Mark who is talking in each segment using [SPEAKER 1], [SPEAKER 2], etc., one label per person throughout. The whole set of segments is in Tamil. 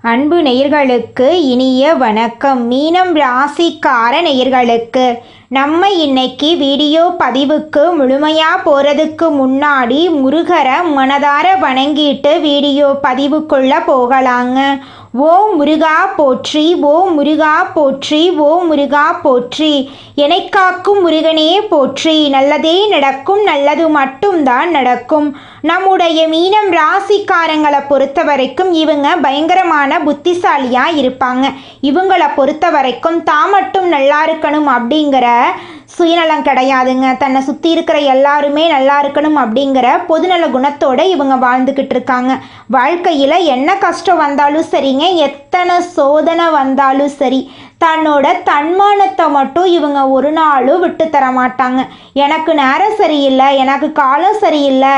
[SPEAKER 1] அன்பு நேயர்களுக்கு இனிய வணக்கம். மீனம் ராசிக்கார நேயர்களுக்கு நம்ம இன்னைக்கு வீடியோ பதிவுக்கு முழுமையாக போகிறதுக்கு முன்னாடி முருகரை மனதார வணங்கிட்டு வீடியோ பதிவுக்குள்ளே போகலாங்க. ஓம் முருகா போற்றி, ஓம் முருகா போற்றி, ஓம் முருகா போற்றி. காக்கும் முருகனே போற்றி. நல்லதே நடக்கும், நல்லது மட்டும்தான் நடக்கும். நம்முடைய மீனம் ராசிக்காரங்களை பொறுத்த வரைக்கும் இவங்க பயங்கரமான புத்திசாலியாக இருப்பாங்க. இவங்களை பொறுத்த வரைக்கும் தான் மட்டும் நல்லா இருக்கணும் அப்படிங்கிற சுயநலம் கிடையாதுங்க. தன்னை சுற்றி இருக்கிற எல்லாருமே நல்லா இருக்கணும் அப்படிங்கிற பொதுநல குணத்தோடு இவங்க வாழ்ந்துக்கிட்டு இருக்காங்க. வாழ்க்கையில் என்ன கஷ்டம் வந்தாலும் சரிங்க, எத்தனை சோதனை வந்தாலும் சரி, தன்னோட தன்மானத்தை மட்டும் இவங்க ஒரு நாளும் விட்டு தர மாட்டாங்க. எனக்கு நேரம் சரியில்லை, எனக்கு காலம் சரியில்லை,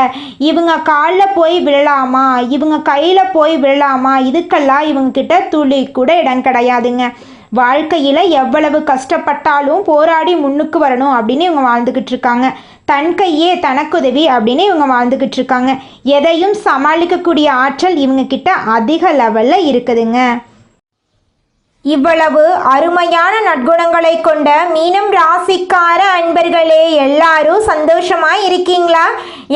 [SPEAKER 1] இவங்க காலில் போய் விழலாமா, இவங்க கையில் போய் விழலாமா, இதுக்கெல்லாம் இவங்கக்கிட்ட துளி கூட இடம் கிடையாதுங்க. வாழ்க்கையில் எவ்வளவு கஷ்டப்பட்டாலும் போராடி முன்னுக்கு வரணும் அப்படின்னு இவங்க வாழ்ந்துக்கிட்டு இருக்காங்க. தன் கையே தனக்குதவி அப்படின்னு இவங்க வாழ்ந்துக்கிட்டு இருக்காங்க. எதையும் சமாளிக்கக்கூடிய ஆற்றல் இவங்கக்கிட்ட அதிக லெவலில் இருக்குதுங்க. இவ்வளவு அருமையான நற்குணங்களை கொண்ட மீனம் ராசிக்கார அன்பர்களே, எல்லாரும் சந்தோஷமா இருக்கீங்களா?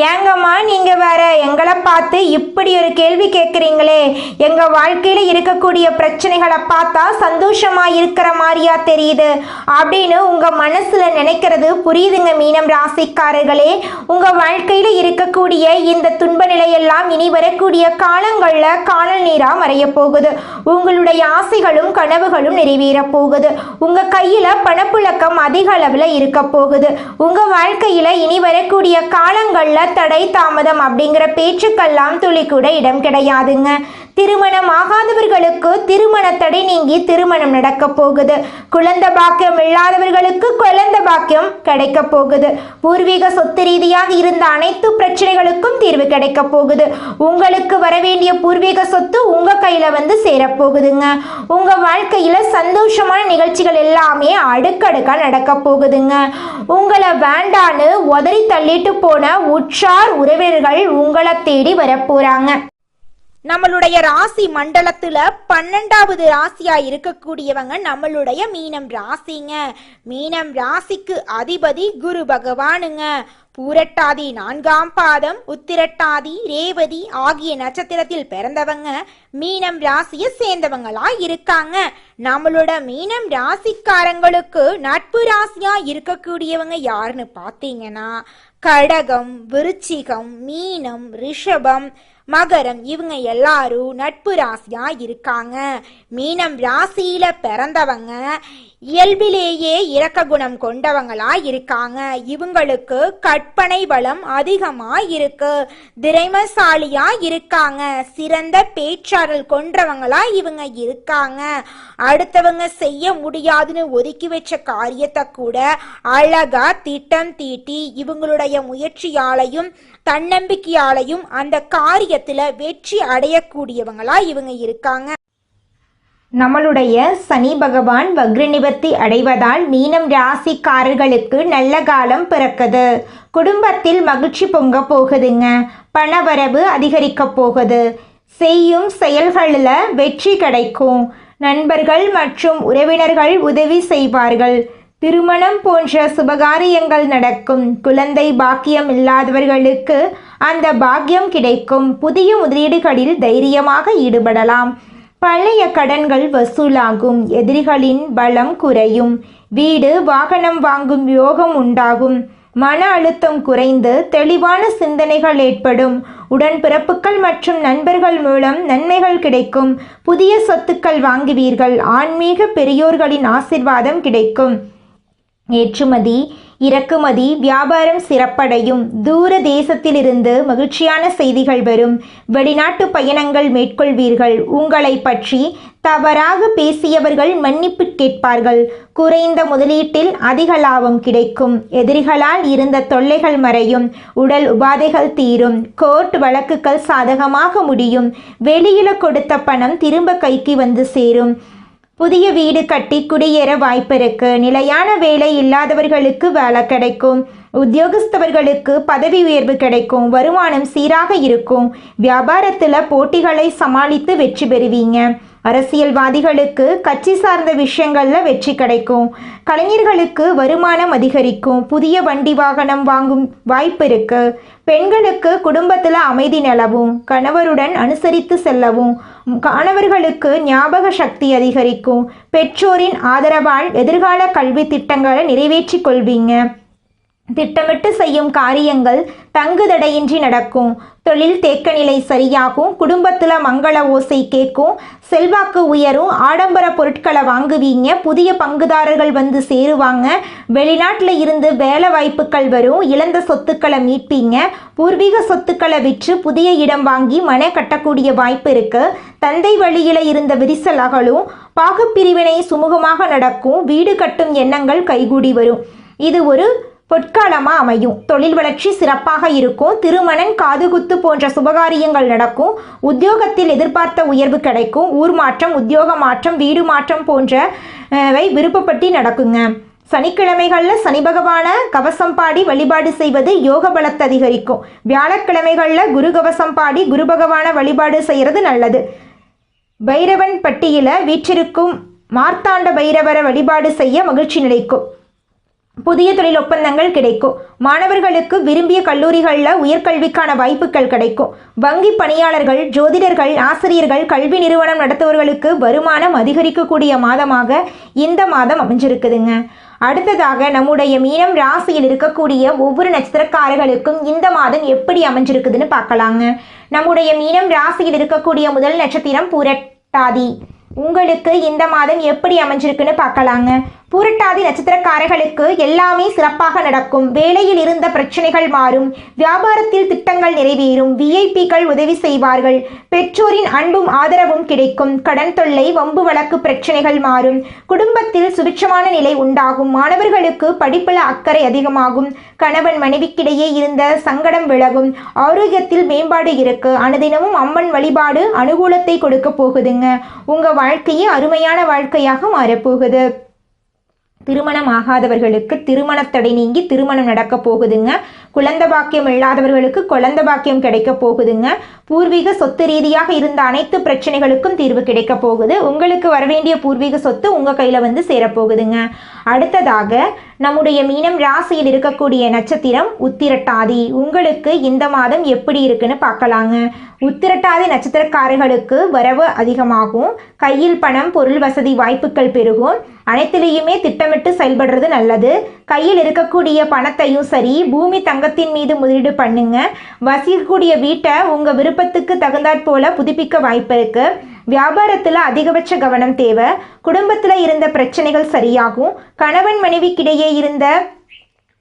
[SPEAKER 1] ஏங்கம்மா நீங்க வேற எங்களை பார்த்து இப்படி ஒரு கேள்வி கேட்குறீங்களே, எங்க வாழ்க்கையில இருக்கக்கூடிய பிரச்சனைகளை பார்த்தா சந்தோஷமா இருக்கிற மாதிரியா தெரியுது அப்படின்னு உங்க மனசுல நினைக்கிறது புரியுதுங்க. மீனம் ராசிக்காரர்களே, உங்க வாழ்க்கையில இருக்கக்கூடிய இந்த துன்ப நிலையெல்லாம் இனி வரக்கூடிய காலங்கள்ல காணல் நீரா மறைய போகுது. உங்களுடைய ஆசைகளும் கனவுகளும் நிறைவேற போகுது. உங்க கையில பணப்புழக்கம் அதிக அளவுல இருக்க போகுது. உங்க வாழ்க்கையில இனி வரக்கூடிய காலங்கள்ல தடை தாமதம் அப்படிங்கிற பேச்சுக்கெல்லாம் துளி கூட இடம் கிடையாதுங்க. திருமணம் ஆகாதவர்களுக்கு திருமண தடை நீங்கி திருமணம் நடக்க போகுது. குழந்தை பாக்கியம் இல்லாதவர்களுக்கு குழந்தை பாக்கியம் கிடைக்க போகுது. பூர்வீக சொத்து ரீதியாக இருந்த அனைத்து பிரச்சனைகளுக்கும் தீர்வு கிடைக்க போகுது. உங்களுக்கு வர வேண்டிய பூர்வீக சொத்து உங்க கையில வந்து சேரப்போகுதுங்க. உங்க வாழ்க்கையில சந்தோஷமான நிகழ்ச்சிகள் எல்லாமே அடுக்கடுக்கா நடக்க போகுதுங்க. உங்களை வேண்டான்னு உதறி தள்ளிட்டு போன உற்றார் உறவினர்கள் உங்களை தேடி வரப்போறாங்க. நம்மளுடைய ராசி மண்டலத்துல 12வது ராசியா இருக்கக்கூடியவங்க நம்மளுடைய மீனம் ராசிங்க. மீனம் ராசிக்கு அதிபதி குரு பகவானுங்க. பூரட்டாதி 4ஆம் பாதம், உத்திரட்டாதி, ரேவதி ஆகிய நட்சத்திரத்தில் பிறந்தவங்க மீனம் ராசியை சேர்ந்தவங்களா இருக்காங்க. நம்மளோட மீனம் ராசிக்காரங்களுக்கு நட்பு ராசியா இருக்கக்கூடியவங்க யாருன்னு பார்த்தீங்கன்னா கடகம், விருச்சிகம், மீனம், ரிஷபம், மகரம், இவங்க எல்லாரும் நட்பு ராசியா இருக்காங்க. மீனம் ராசியில பிறந்தவங்க இயல்பிலேயே இரக்க குணம் கொண்டவங்களா இருக்காங்க. இவங்களுக்கு கற்பனை வளம் அதிகமா இருக்கு. திறமைசாலியா இருக்காங்க. சிறந்த பேச்சாற்றல் கொண்டவங்களா இவங்க இருக்காங்க. அடுத்தவங்க செய்ய முடியாதுன்னு ஒதுக்கி வச்ச காரியத்தை கூட அழகா திட்டம் தீட்டி இவங்களுடைய முயற்சியாலையும் தன்னம்பிக்கையாலையும் அந்த காரியத்துல வெற்றி அடையக்கூடியவங்களா இவங்க இருக்காங்க. நம்மளுடைய சனி பகவான் வக்ர நிவர்த்தி அடைவதால் மீனம் ராசிக்காரர்களுக்கு நல்ல காலம் பிறக்குது. குடும்பத்தில் மகிழ்ச்சி பொங்க போகுதுங்க. பணவரவு அதிகரிக்க போகுது. செய்யும் செயல்களில் வெற்றி கிடைக்கும். நண்பர்கள் மற்றும் உறவினர்கள் உதவி செய்வார்கள். திருமணம் போன்ற சுபகாரியங்கள் நடக்கும். குழந்தை பாக்கியம் இல்லாதவர்களுக்கு அந்த பாக்கியம் கிடைக்கும். புதிய முதலீடுகளில் தைரியமாக ஈடுபடலாம். பழைய கடன்கள் வசூலாகும். எதிரிகளின் பலம் குறையும். வீடு வாகனம் வாங்கும் யோகம் உண்டாகும். மன அழுத்தம் குறைந்து தெளிவான சிந்தனைகள் ஏற்படும். உடன்பிறப்புகள் மற்றும் நண்பர்கள் மூலம் நன்மைகள் கிடைக்கும். புதிய சொத்துக்கள் வாங்குவீர்கள். ஆன்மீக பெரியோர்களின் ஆசிர்வாதம் கிடைக்கும். ஏற்றுமதி இறக்குமதி வியாபாரம் சிறப்படையும். தூர தேசத்திலிருந்து மகிழ்ச்சியான செய்திகள் வரும். வெளிநாட்டு பயணங்கள் மேற்கொள்வீர்கள். உங்களை பற்றி தவறாக பேசியவர்கள் மன்னிப்பு கேட்பார்கள். குறைந்த முதலீட்டில் அதிக லாபம் கிடைக்கும். எதிரிகளால் இருந்த தொல்லைகள் மறையும். உடல் உபாதைகள் தீரும். கோர்ட் வழக்குகள் சாதகமாக முடியும். வெளியில கொடுத்த பணம் திரும்ப கைக்கு வந்து சேரும். புதிய வீடு கட்டி குடியேற வாய்ப்பிருக்கு. நிலையான வேலை இல்லாதவர்களுக்கு வேலை கிடைக்கும். உத்தியோகஸ்தவர்களுக்கு பதவி உயர்வு கிடைக்கும். வருமானம் சீராக இருக்கும். வியாபாரத்தில் போட்டிகளை சமாளித்து வெற்றி பெறுவீங்க. அரசியல்வாதிகளுக்கு கட்சி சார்ந்த விஷயங்களில் வெற்றி கிடைக்கும். கலைஞர்களுக்கு வருமானம் அதிகரிக்கும். புதிய வண்டி வாகனம் வாங்கும் வாய்ப்பு இருக்கு. பெண்களுக்கு குடும்பத்தில் அமைதி நிலவும். கணவருடன் அனுசரித்து செல்லவும். மாணவர்களுக்கு ஞாபக சக்தி அதிகரிக்கும். பெற்றோரின் ஆதரவால் எதிர்கால கல்வி திட்டங்களை நிறைவேற்றிக் கொள்வீங்க. திட்டமிட்டு செய்யும் காரியங்கள் தங்குதடையின்றி நடக்கும். தொழில் தேக்க நிலை சரியாகும். குடும்பத்தில் மங்கள ஓசை கேட்கும். செல்வாக்கு உயரும். ஆடம்பர பொருட்களை வாங்குவீங்க. புதிய பங்குதாரர்கள் வந்து சேருவாங்க. வெளிநாட்டில் இருந்து வேலை வாய்ப்புகள் வரும். இழந்த சொத்துக்களை மீட்பீங்க. பூர்வீக சொத்துக்களை விற்று புதிய இடம் வாங்கி மனை கட்டக்கூடிய வாய்ப்பு இருக்கு. தந்தை வழியில் இருந்த விரிசல் அகலும். பாகப்பிரிவினை சுமூகமாக நடக்கும். வீடு கட்டும் எண்ணங்கள் கைகூடி வரும். இது ஒரு பொற்காலமாக அமையும். தொழில் வளர்ச்சி சிறப்பாக இருக்கும். திருமணம், காதுகுத்து போன்ற சுபகாரியங்கள் நடக்கும். உத்தியோகத்தில் எதிர்பார்த்த உயர்வு கிடைக்கும். ஊர் மாற்றம், உத்தியோக மாற்றம், வீடு மாற்றம் போன்றவை விருப்பப்பட்டு நடக்குங்க. சனிக்கிழமைகளில் சனி பகவான கவசம் பாடி வழிபாடு செய்வது யோக பலத்தை அதிகரிக்கும். வியாழக்கிழமைகளில் குரு கவசம் பாடி குரு பகவான வழிபாடு செய்கிறது நல்லது. பைரவன் பட்டியில் வீற்றிருக்கும் மார்த்தாண்ட பைரவரை வழிபாடு செய்ய மகிழ்ச்சி நிலைக்கும். புதிய தொழில் ஒப்பந்தங்கள் கிடைக்கும். மாணவர்களுக்கு விரும்பிய கல்லூரிகளில் உயர்கல்விக்கான வாய்ப்புகள் கிடைக்கும். வங்கி பணியாளர்கள், ஜோதிடர்கள், ஆசிரியர்கள், கல்வி நிறுவனம் நடத்துவர்களுக்கு வருமானம் அதிகரிக்கக்கூடிய மாதமாக இந்த மாதம் அமைஞ்சிருக்குதுங்க. அடுத்ததாக நம்முடைய மீனம் ராசியில் இருக்கக்கூடிய ஒவ்வொரு நட்சத்திரக்காரர்களுக்கும் இந்த மாதம் எப்படி அமைஞ்சிருக்குதுன்னு பார்க்கலாங்க. நம்முடைய மீனம் ராசியில் இருக்கக்கூடிய முதல் நட்சத்திரம் பூரட்டாதி. உங்களுக்கு இந்த மாதம் எப்படி அமைஞ்சிருக்குன்னு பார்க்கலாங்க. பூரட்டாதி நட்சத்திரக்காரர்களுக்கு எல்லாமே சிறப்பாக நடக்கும். வேலையில் இருந்த பிரச்சனைகள் மாறும். வியாபாரத்தில் திட்டங்கள் நிறைவேறும். விஐபிக்கள் உதவி செய்வார்கள். பெற்றோரின் அன்பும் ஆதரவும் கிடைக்கும். கடன் தொல்லை, வம்பு வழக்கு பிரச்சனைகள் மாறும். குடும்பத்தில் சுபிட்சமான நிலை உண்டாகும். மாணவர்களுக்கு படிப்புல அக்கறை அதிகமாகும். கணவன் மனைவிக்கிடையே இருந்த சங்கடம் விலகும். ஆரோக்கியத்தில் மேம்பாடு இருக்கு. அனுதினமும் அம்மன் வழிபாடு அனுகூலத்தை கொடுக்க போகுதுங்க. உங்க வாழ்க்கையே அருமையான வாழ்க்கையாக மாறப்போகுது. திருமணம் ஆகாதவர்களுக்கு திருமணத்தடை நீங்கி திருமணம் நடக்க போகுதுங்க. குழந்தை பாக்கியம் இல்லாதவர்களுக்கு குழந்தை பாக்கியம் கிடைக்க போகுதுங்க. பூர்வீக சொத்து ரீதியாக இருந்த அனைத்து பிரச்சனைகளுக்கும் தீர்வு கிடைக்க போகுது. உங்களுக்கு வரவேண்டிய பூர்வீக சொத்து உங்க கையில வந்து சேரப்போகுதுங்க. அடுத்ததாக நம்முடைய மீனம் ராசியில் இருக்கக்கூடிய நட்சத்திரம் உத்திரட்டாதி. உங்களுக்கு இந்த மாதம் எப்படி இருக்குன்னு பார்க்கலாங்க. உத்திரட்டாதி நட்சத்திரக்காரர்களுக்கு வரவு அதிகமாகும். கையில் பணம், பொருள் வசதி வாய்ப்புகள் பெருகும். அனைத்திலையுமே திட்டமிட்டு செயல்படுறது நல்லது. கையில் இருக்கக்கூடிய பணத்தையும் சரி, பூமி தங்கத்தின் மீது முதலீடு பண்ணுங்க. வசிக்கக்கூடிய வீட்டை உங்க விருப்பத்துக்கு தகுந்தாற் போல புதுப்பிக்க வாய்ப்பு இருக்கு. வியாபாரத்தில் அதிகபட்ச கவனம் தேவை. குடும்பத்தில் இருந்த பிரச்சனைகள் சரியாகும். கணவன் மனைவிக்கிடையே இருந்த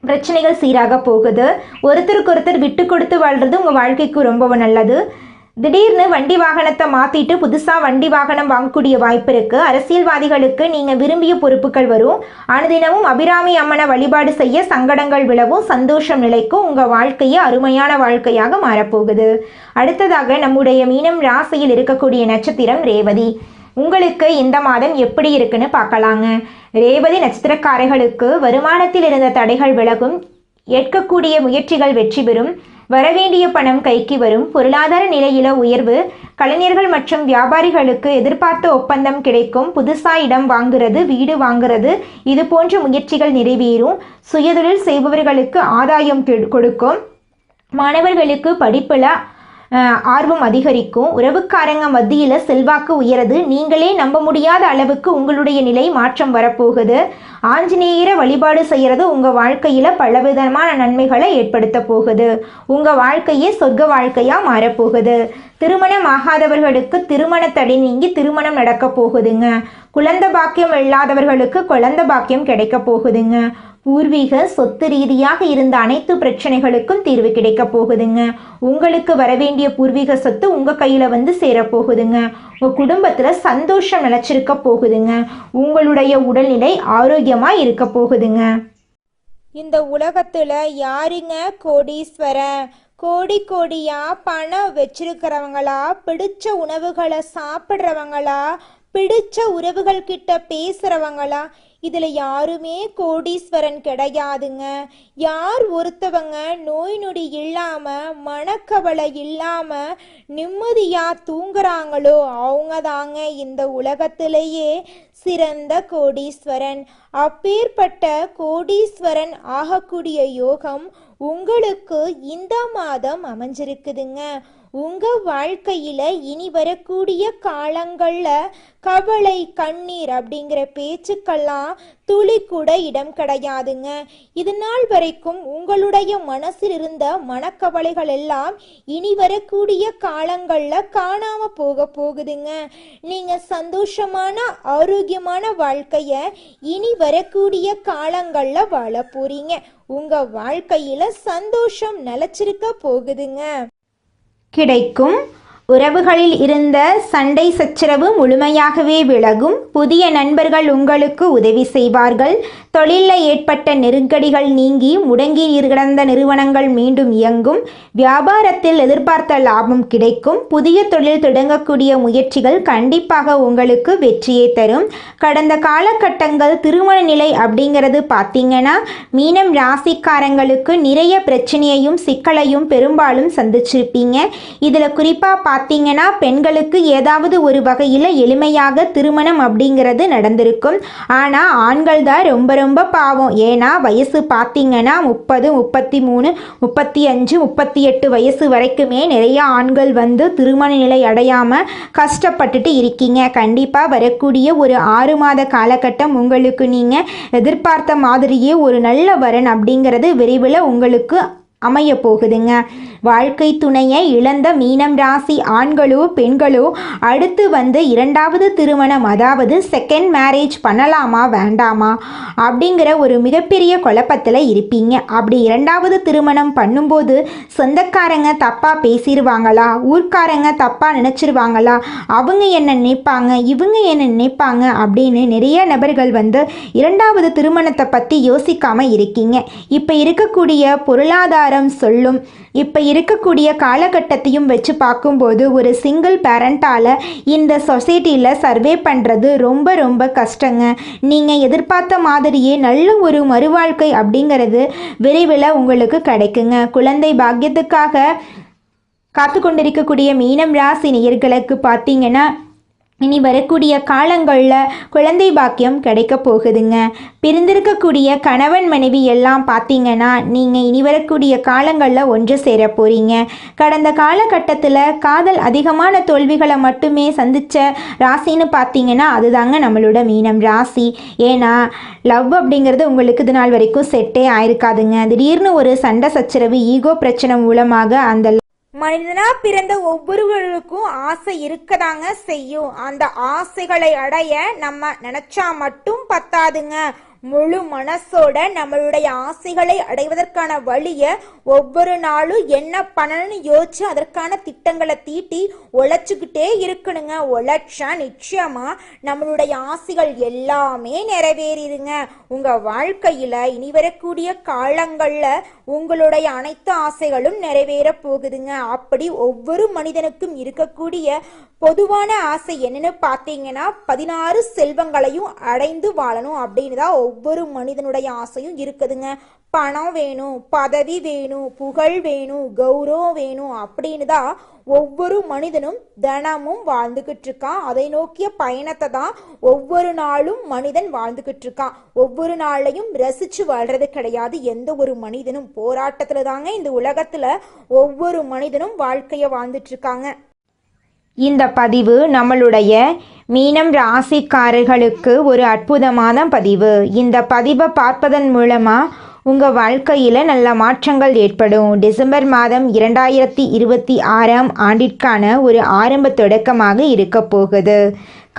[SPEAKER 1] பிரச்சனைகள் சீராக போகுது. ஒருத்தருக்கு ஒருத்தர் விட்டு கொடுத்து வாழ்றது உங்கள் வாழ்க்கைக்கு ரொம்ப நல்லது. திடீர்னு வண்டி வாகனத்தை மாற்றிட்டு புதுசாக வண்டி வாகனம் வாங்கக்கூடிய வாய்ப்பு இருக்குது. அரசியல்வாதிகளுக்கு நீங்கள் விரும்பிய பொறுப்புகள் வரும். அனுதினமும் அபிராமி அம்மனை வழிபாடு செய்ய சங்கடங்கள் விலகும். சந்தோஷம் நிலைக்கும். உங்கள் வாழ்க்கையை அருமையான வாழ்க்கையாக மாறப்போகுது. அடுத்ததாக நம்முடைய மீனம் ராசியில் இருக்கக்கூடிய நட்சத்திரம் ரேவதி. உங்களுக்கு இந்த மாதம் எப்படி இருக்குன்னு பார்க்கலாங்க. ரேவதி நட்சத்திரக்காரர்களுக்கு வருமானத்தில் இருந்த தடைகள் விலகும். ஏற்கக்கூடிய முயற்சிகள் வெற்றி பெறும். வரவேண்டிய பணம் கைக்கு வரும். பொருளாதார நிலையில உயர்வு. கலைஞர்கள் மற்றும் வியாபாரிகளுக்கு எதிர்பார்த்த ஒப்பந்தம் கிடைக்கும். புதுசாக இடம் வாங்குறது, வீடு வாங்குறது, இது போன்ற முயற்சிகள் நிறைவேறும். சுயதொழில் செய்பவர்களுக்கு ஆதாயம் கொடுக்கும். மாணவர்களுக்கு படிப்பில் ஆர்வம் அதிகரிக்கும். உறவுக்காரங்க மத்தியில் செல்வாக்கு உயருது. நீங்களே நம்ப முடியாத அளவுக்கு உங்களுடைய நிலை மாற்றம் வரப்போகுது. ஆஞ்சநேயரை வழிபாடு செய்கிறது உங்கள் வாழ்க்கையில் பலவிதமான நன்மைகளை ஏற்படுத்த போகுது. உங்கள் வாழ்க்கையே சொர்க்க வாழ்க்கையாக மாறப்போகுது. திருமணம் ஆகாதவர்களுக்கு திருமண தடை நீங்கி திருமணம் நடக்க போகுதுங்க. குழந்தை பாக்கியம் இல்லாதவர்களுக்கு குழந்தை பாக்கியம் கிடைக்க போகுதுங்க. பூர்வீக சொத்து ரீதியாக இருந்த அனைத்து பிரச்சனைகளுக்கும் தீர்வு கிடைக்க போகுதுங்க. உங்களுக்கு வரவேண்டிய பூர்வீக சொத்து உங்கள் கையில் வந்து சேரப்போகுதுங்க. உங்கள் குடும்பத்தில் சந்தோஷம் நிலச்சிருக்க போகுதுங்க. உங்களுடைய உடல்நிலை ஆரோக்கியமாக இருக்க போகுதுங்க.
[SPEAKER 2] இந்த உலகத்தில் யாருங்க கோடீஸ்வரன்? கோடி கோடியா பணம் வச்சிருக்கிறவங்களா, பிடிச்ச உணவுகளை சாப்பிட்றவங்களா, பிடிச்ச உறவுகள் கிட்ட பேசுறவங்களா, இதில் யாருமே கோடீஸ்வரன் கிடையாதுங்க. யார் ஒருத்தவங்க நோய் நொடி இல்லாமல் மனக்கவலை இல்லாமல் நிம்மதியாக தூங்குறாங்களோ அவங்க தாங்க இந்த உலகத்திலேயே சிறந்த கோடீஸ்வரன். அப்பேற்பட்ட கோடீஸ்வரன் ஆகக்கூடிய யோகம் உங்களுக்கு இந்த மாதம் அமைஞ்சிருக்குதுங்க. உங்க வாழ்க்கையில இனி வரக்கூடிய காலங்கள்ல கவலை கண்ணீர் அப்படிங்கிற பேச்சுக்கெல்லாம் துளி கூட இடம் கிடையாதுங்க. இது நாள் வரைக்கும் உங்களுடைய மனசில் இருந்த மனக்கவலைகள் எல்லாம் இனி வரக்கூடிய காலங்கள்ல காணாம போகுதுங்க. நீங்க சந்தோஷமான ஆரோக்கியமான வாழ்க்கைய இனி வரக்கூடிய காலங்கள்ல வாழ போறீங்க. உங்க வாழ்க்கையில சந்தோஷம் நிலைச்சிருக்க போகுதுங்க.
[SPEAKER 1] கிடைக்கும் உறவுகளில் இருந்த சண்டை சச்சரவு முழுமையாகவே விலகும். புதிய நண்பர்கள் உங்களுக்கு உதவி செய்வார்கள். தொழிலில் ஏற்பட்ட நெருக்கடிகள் நீங்கி முடங்கி கிடந்த நிறுவனங்கள் மீண்டும் இயங்கும். வியாபாரத்தில் எதிர்பார்த்த லாபம் கிடைக்கும். புதிய தொழில் தொடங்கக்கூடிய முயற்சிகள் கண்டிப்பாக உங்களுக்கு வெற்றியை தரும். கடந்த காலகட்டங்கள் திருமண நிலை அப்படிங்கிறது பார்த்தீங்கன்னா மீனம் ராசிக்காரங்களுக்கு நிறைய பிரச்சனையையும் சிக்கலையும் பெரும்பாலும் சந்திச்சிருப்பீங்க. இதில் குறிப்பாக பார்த்தீங்கன்னா பெண்களுக்கு ஏதாவது ஒரு வகையில் எளிமையாக திருமணம் அப்படிங்கிறது நடந்திருக்கும். ஆனால் ஆண்கள் தான் ரொம்ப ரொம்ப பாவம். ஏன்னா வயசு பார்த்தீங்கன்னா 30, 33, 35, 38 வயசு வரைக்குமே நிறைய ஆண்கள் திருமண நிலை அடையாமல் கஷ்டப்பட்டுட்டு இருக்கீங்க. கண்டிப்பாக வரக்கூடிய ஒரு 6 மாத காலகட்டம் உங்களுக்கு நீங்கள் எதிர்பார்த்த மாதிரியே ஒரு நல்ல வரன் அப்படிங்கிறது விரைவில் உங்களுக்கு அமைய போகுதுங்க. வாழ்க்கை துணையை இழந்த மீனம் ராசி ஆண்களோ பெண்களோ அடுத்து இரண்டாவது திருமணம், அதாவது செகண்ட் மேரேஜ் பண்ணலாமா வேண்டாமா அப்படிங்கிற ஒரு மிகப்பெரிய குழப்பத்தில் இருப்பீங்க. அப்படி இரண்டாவது திருமணம் பண்ணும்போது சொந்தக்காரங்க தப்பாக பேசிடுவாங்களா, ஊர்க்காரங்க தப்பாக நினச்சிருவாங்களா, அவங்க என்ன நினைப்பாங்க, இவங்க என்ன நினைப்பாங்க அப்படின்னு நிறைய நபர்கள் இரண்டாவது திருமணத்தை பற்றி யோசிக்காமல் இருக்கீங்க. இப்போ இருக்கக்கூடிய பொருளாதாரம் சொல்லும், இப்போ இருக்கக்கூடிய காலகட்டத்தையும் வச்சு பார்க்கும்போது ஒரு சிங்கிள் பேரண்டால் இந்த சொசைட்டியில் சர்வே பண்ணுறது ரொம்ப ரொம்ப கஷ்டங்க. நீங்கள் எதிர்பார்த்த மாதிரியே நல்ல ஒரு மறுவாழ்க்கை அப்படிங்கிறது விரைவில் உங்களுக்கு கிடைக்குங்க. குழந்தை பாக்கியத்துக்காக காத்து கொண்டிருக்கக்கூடிய மீனம் ராசி நேயர்களுக்கு பார்த்தீங்கன்னா இனி வரக்கூடிய காலங்களில் குழந்தை பாக்கியம் கிடைக்க போகுதுங்க. பிரிந்திருக்கக்கூடிய கணவன் மனைவி எல்லாம் பார்த்தீங்கன்னா நீங்கள் இனி வரக்கூடிய காலங்களில் ஒன்று சேர போகிறீங்க. கடந்த காலகட்டத்தில் காதல் அதிகமான தோல்விகளை மட்டுமே சந்தித்த ராசின்னு பார்த்தீங்கன்னா அதுதாங்க நம்மளோட மீனம் ராசி. ஏன்னா லவ் அப்படிங்கிறது உங்களுக்கு இது நாள் வரைக்கும் செட்டே ஆயிருக்காதுங்க. திடீர்னு ஒரு சண்டை சச்சரவு ஈகோ பிரச்சனை மூலமாக அந்த
[SPEAKER 2] மனிதனா பிறந்த ஒவ்வொருவருக்கும் ஆசை இருக்கதாங்க செய்யும். அந்த ஆசைகளை அடைய நம்ம நினைச்சா மட்டும் பத்தாதுங்க. முழு மனசோட நம்மளுடைய ஆசைகளை அடைவதற்கான வழியை ஒவ்வொரு நாளும் என்ன பண்ணணும்னு யோசிச்சு அதற்கான திட்டங்களை தீட்டி உழைச்சிக்கிட்டே இருக்கணுங்க. உழைச்சா நிச்சயமா நம்மளுடைய ஆசைகள் எல்லாமே நிறைவேறிடுங்க. உங்க வாழ்க்கையில இனி வரக்கூடிய காலங்கள்ல உங்களுடைய அனைத்து ஆசைகளும் நிறைவேற போகுதுங்க. அப்படி ஒவ்வொரு மனிதனுக்கும் இருக்கக்கூடிய பொதுவான ஆசை என்னன்னு பார்த்தீங்கன்னா 16 செல்வங்களையும் அடைந்து வாழணும் அப்படின்னு தான் ஒவ்வொரு மனிதனுடைய ஆசையும் இருக்குதுங்க. பணம் வேணும், பதவி வேணும், புகழ் வேணும், கௌரவம் வேணும் அப்படின்னு தான் ஒவ்வொரு மனிதனும் தினமும் வாழ்ந்துகிட்டு இருக்கான். அதை நோக்கிய பயணத்தை தான் ஒவ்வொரு நாளும் மனிதன் வாழ்ந்துகிட்டு இருக்கான். ஒவ்வொரு நாளையும் ரசிச்சு வாழ்றது கிடையாது எந்த ஒரு மனிதனும். போராட்டத்துல தாங்க இந்த உலகத்துல ஒவ்வொரு மனிதனும் வாழ்க்கைய வாழ்ந்துட்டு இருக்காங்க.
[SPEAKER 1] இந்த பதிவு நம்மளுடைய மீனம் ராசிக்காரர்களுக்கு ஒரு அற்புதமான பதிவு. இந்த பதிவை பார்ப்பதன் மூலமாக உங்கள் வாழ்க்கையில் நல்ல மாற்றங்கள் ஏற்படும். டிசம்பர் மாதம் 2026ஆம் ஆண்டிற்கான ஒரு ஆரம்ப தொடக்கமாக இருக்க போகுது.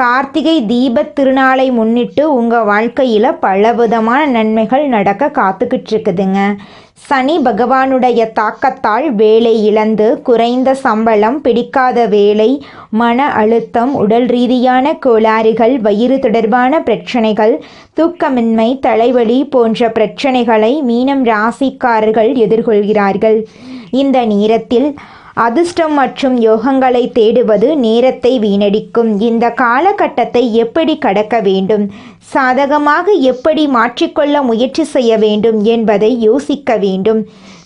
[SPEAKER 1] கார்த்திகை தீபத் திருநாளை முன்னிட்டு உங்கள் வாழ்க்கையில் பலவிதமான நன்மைகள் நடக்க காத்துக்கிட்டு இருக்குதுங்க. சனி பகவானுடைய தாக்கத்தால் வேலை இழந்து குறைந்த சம்பளம், பிடிக்காத வேலை, மன அழுத்தம், உடல் ரீதியான கோளாறுகள், வயிறு தொடர்பான பிரச்சனைகள், தூக்கமின்மை, தலைவலி போன்ற பிரச்சனைகளை மீனம் ராசிக்காரர்கள் எதிர்கொள்கிறார்கள். இந்த நேரத்தில் அதிர்ஷ்டம் மற்றும் யோகங்களை தேடுவது நேரத்தை வீணடிக்கும். இந்த காலகட்டத்தை எப்படி கடக்க வேண்டும், சாதகமாக எப்படி மாற்றிக்கொள்ள முயற்சி செய்ய வேண்டும் என்பதை யோசிக்க வேண்டும்.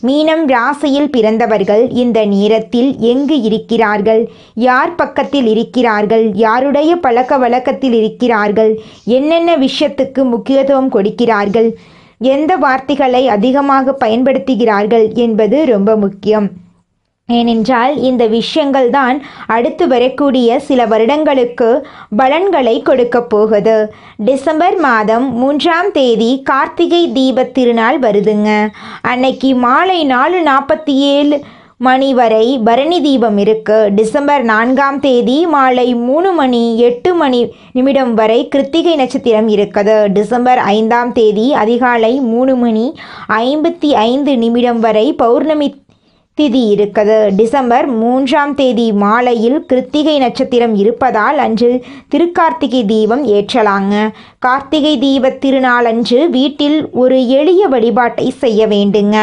[SPEAKER 1] மீனம் ராசியில் பிறந்தவர்கள் இந்த நேரத்தில் எங்கு இருக்கிறார்கள், யார் பக்கத்தில் இருக்கிறார்கள், யாருடைய பழக்க வழக்கத்தில் இருக்கிறார்கள், என்னென்ன விஷயத்துக்கு முக்கியத்துவம் கொடுக்கிறார்கள், எந்த வார்த்தைகளை அதிகமாக பயன்படுத்துகிறார்கள் என்பது ரொம்ப முக்கியம். ஏனென்றால் இந்த விஷயங்கள் தான் அடுத்து வரக்கூடிய சில வருடங்களுக்கு பலன்களை கொடுக்க போகுது. டிசம்பர் மாதம் 3ஆம் தேதி கார்த்திகை தீப திருநாள் வருதுங்க. அன்னைக்கு மாலை 4:47 மணி வரை பரணி தீபம் இருக்கு. டிசம்பர் 4ஆம் தேதி மாலை 3:08 வரை கிருத்திகை நட்சத்திரம் இருக்குது. டிசம்பர் 5ஆம் தேதி அதிகாலை 3:55 வரை பௌர்ணமி திதி இருக்குது. டிசம்பர் 3ஆம் தேதி மாலையில் கிருத்திகை நட்சத்திரம் இருப்பதால் அன்று திருக்கார்த்திகை தீபம் ஏற்றலாங்க. கார்த்திகை தீப திருநாள் அன்று வீட்டில் ஒரு எளிய வழிபாட்டை செய்ய வேண்டுங்க.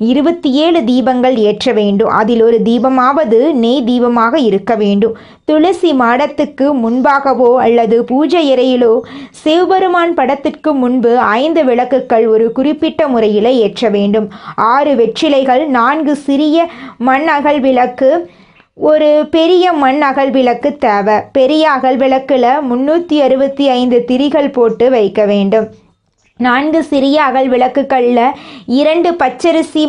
[SPEAKER 1] 27 தீபங்கள் ஏற்ற வேண்டும். அதில் ஒரு தீபமாவது நெய் தீபமாக இருக்க வேண்டும். துளசி மாடத்துக்கு முன்பாகவோ அல்லது பூஜை அறையிலோ சிவபெருமான் படத்திற்கு முன்பு 5 விளக்குகள் ஒரு குறிப்பிட்ட முறையில் ஏற்ற வேண்டும். 6 வெற்றிலைகள், 4 சிறிய மண் அகல் விளக்கு, ஒரு பெரிய மண் அகல் விளக்கு தேவை. பெரிய அகல் விளக்கில் 365 திரிகள் போட்டு வைக்க வேண்டும். 4 சிறிய அகல் விளக்குகளில் 2 பச்சரிசி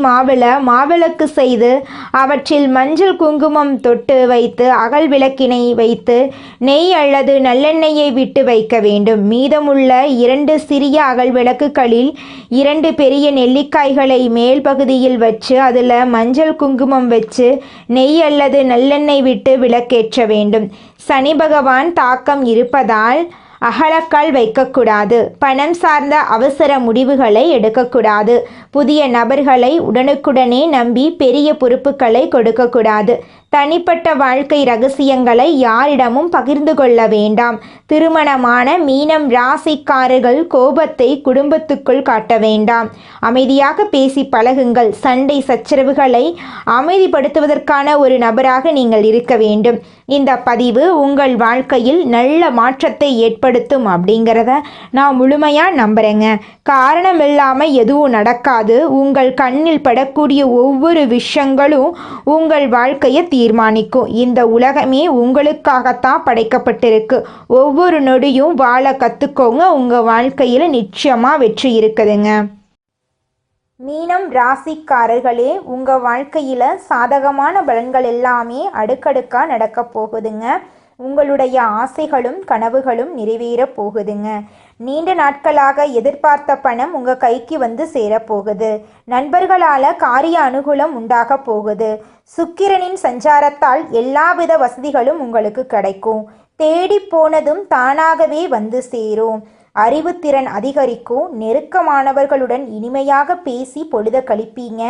[SPEAKER 1] மாவிளக்கு செய்து அவற்றில் மஞ்சள் குங்குமம் தொட்டு வைத்து அகல் விளக்கினை வைத்து நெய் அல்லது நல்லெண்ணெயை விட்டு வைக்க வேண்டும். மீதமுள்ள 2 சிறிய அகல் விளக்குகளில் 2 பெரிய நெல்லிக்காய்களை மேல் பகுதியில் வச்சு அதில் மஞ்சள் குங்குமம் வச்சு நெய் அல்லது நல்லெண்ணெய் விட்டு விளக்கேற்ற வேண்டும். சனி பகவான் தாக்கம் இருப்பதால் அகலக்கால் வைக்கக்கூடாது. பணம் சார்ந்த அவசர முடிவுகளை எடுக்கக்கூடாது. புதிய நபர்களை உடனுக்குடனே நம்பி பெரிய பொறுப்புகளை கொடுக்கக்கூடாது. தனிப்பட்ட வாழ்க்கை ரகசியங்களை யாரிடமும் பகிர்ந்து கொள்ள வேண்டாம். திருமணமான மீனம் ராசிக்காரர்கள் கோபத்தை குடும்பத்துக்குள் காட்ட வேண்டாம். அமைதியாக பேசி பழகுங்கள். சண்டை சச்சரவுகளை அமைதிப்படுத்துவதற்கான ஒரு நபராக நீங்கள் இருக்க வேண்டும். இந்த பதிவு உங்கள் வாழ்க்கையில் நல்ல மாற்றத்தை ஏற்படுத்தும் அப்படிங்கிறத நான் முழுமையாக நம்புகிறேங்க. காரணம் இல்லாமல் எதுவும் நடக்காது. உங்கள் கண்ணில் படக்கூடிய ஒவ்வொரு விஷயங்களும் உங்கள் வாழ்க்கையை தீர்மானிக்கும். இந்த உலகமே உங்களுக்காகத்தான் படைக்கப்பட்டிருக்கு. ஒவ்வொரு நொடியும் வாழ கற்றுக்கோங்க. உங்கள் வாழ்க்கையில் நிச்சயமாக வெற்றி இருக்குதுங்க. மீனம் ராசிக்காரர்களே, உங்கள் வாழ்க்கையில் சாதகமான பலன்கள் எல்லாமே அடுக்கடுக்காக நடக்க போகுதுங்க. உங்களுடைய ஆசைகளும் கனவுகளும் நிறைவேற போகுதுங்க. நீண்ட நாட்களாக எதிர்பார்த்த பணம் உங்கள் கைக்கு வந்து சேரப்போகுது. நண்பர்களால் காரிய அனுகூலம் உண்டாக போகுது. சுக்கிரனின் சஞ்சாரத்தால் எல்லாவித வசதிகளும் உங்களுக்கு கிடைக்கும். தேடி போனதும் தானாகவே வந்து சேரும். அறிவுத்திறன் அதிகரிக்கும். நெருக்கமானவர்களுடன் இனிமையாக பேசி பொழுத கழிப்பீங்க.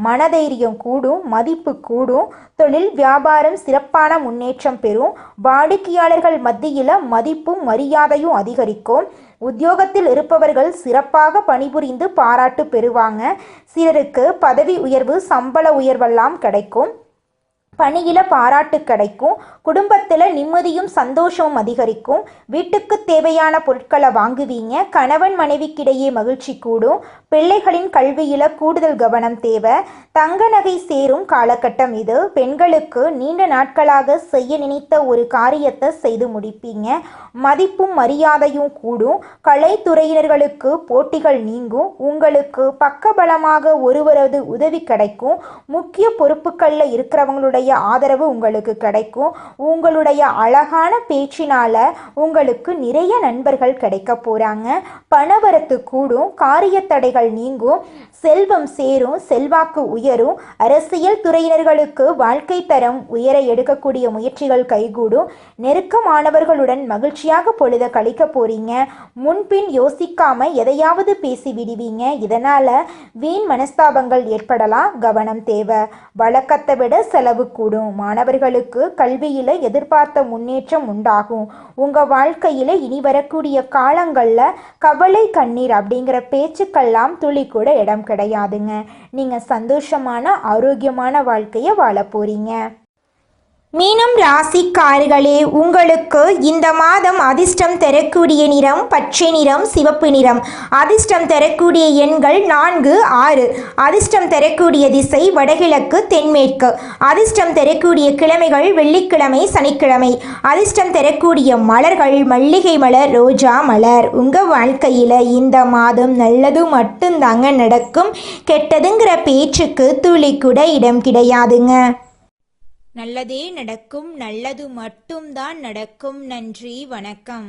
[SPEAKER 1] மனதைரியம் கூடும், மதிப்பு கூடும். தொழில் வியாபாரம் சிறப்பான முன்னேற்றம் பெறும். வாடிக்கையாளர்கள் மத்தியில் மதிப்பும் மரியாதையும் அதிகரிக்கும். உத்தியோகத்தில் இருப்பவர்கள் சிறப்பாக பணிபுரிந்து பாராட்டு பெறுவாங்க. சிலருக்கு பதவி உயர்வு, சம்பள உயர்வெல்லாம் கிடைக்கும். பணியில பாராட்டு கிடைக்கும். குடும்பத்தில் நிம்மதியும் சந்தோஷமும் அதிகரிக்கும். வீட்டுக்கு தேவையான பொருட்களை வாங்குவீங்க. கணவன் மனைவிக்கிடையே மகிழ்ச்சி கூடும். பிள்ளைகளின் கல்வியில கூடுதல் கவனம் தேவை. தங்க நகை சேரும் காலகட்டம் இது. பெண்களுக்கு நீண்ட நாட்களாக செய்ய நினைத்த ஒரு காரியத்தை செய்து முடிப்பீங்க. மதிப்பும் மரியாதையும் கூடும். கலைத்துறையினர்களுக்கு போட்டிகள் நீங்கும். உங்களுக்கு பக்கபலமாக ஒருவரது உதவி கிடைக்கும். முக்கிய பொறுப்புகளில் இருக்கிறவங்களுடைய ஆதரவு உங்களுக்கு கிடைக்கும். உங்களுடைய அழகான பேச்சினால உங்களுக்கு நிறைய நண்பர்கள் கிடைக்க போறாங்க. பணவரத்து கூடும். காரிய தடைகள் நீங்கும். செல்வம் சேரும். செல்வாக்கு உயரும். அரசியல் துறையினர்களுக்கு வாழ்க்கை தரம் உயர எடுக்கக்கூடிய முயற்சிகள் கைகூடும். நெருக்கமானவர்களுடன் மகிழ்ச்சியாக பொழுத கழிக்க போறீங்க. முன்பின் யோசிக்காம எதையாவது பேசி விடுவீங்க. இதனால வீண் மனஸ்தாபங்கள் ஏற்படலாம். கவனம் தேவை. வழக்கத்தை விட செலவு
[SPEAKER 2] இருக்கக்கூடும். மாணவர்களுக்கு கல்வியில் எதிர்பார்த்த முன்னேற்றம் உண்டாகும். உங்கள் வாழ்க்கையில் இனி வரக்கூடிய காலங்களில் கவலை கண்ணீர் அப்படிங்கிற பேச்சுக்கெல்லாம் துளி கூட இடம் கிடையாதுங்க. நீங்கள் சந்தோஷமான ஆரோக்கியமான வாழ்க்கையை வாழ போறீங்க.
[SPEAKER 1] மீனம் ராசிக்காரர்களே, உங்களுக்கு இந்த மாதம் அதிர்ஷ்டம் தரக்கூடிய நிறம் பச்சை நிறம், சிவப்பு நிறம். அதிர்ஷ்டம் தரக்கூடிய எண்கள் 4, 6. அதிர்ஷ்டம் தரக்கூடிய திசை வடகிழக்கு, தென்மேற்கு. அதிர்ஷ்டம் தரக்கூடிய கிழமைகள் வெள்ளிக்கிழமை, சனிக்கிழமை. அதிர்ஷ்டம் தரக்கூடிய மலர்கள் மல்லிகை மலர், ரோஜா மலர். உங்கள் வாழ்க்கையில் இந்த மாதம் நல்லது மட்டும்தாங்க நடக்கும். கெட்டதுங்கிற பேச்சுக்கு துளி கூட இடம் கிடையாதுங்க.
[SPEAKER 2] நல்லதே நடக்கும், நல்லது மட்டும்தான் நடக்கும். நன்றி, வணக்கம்.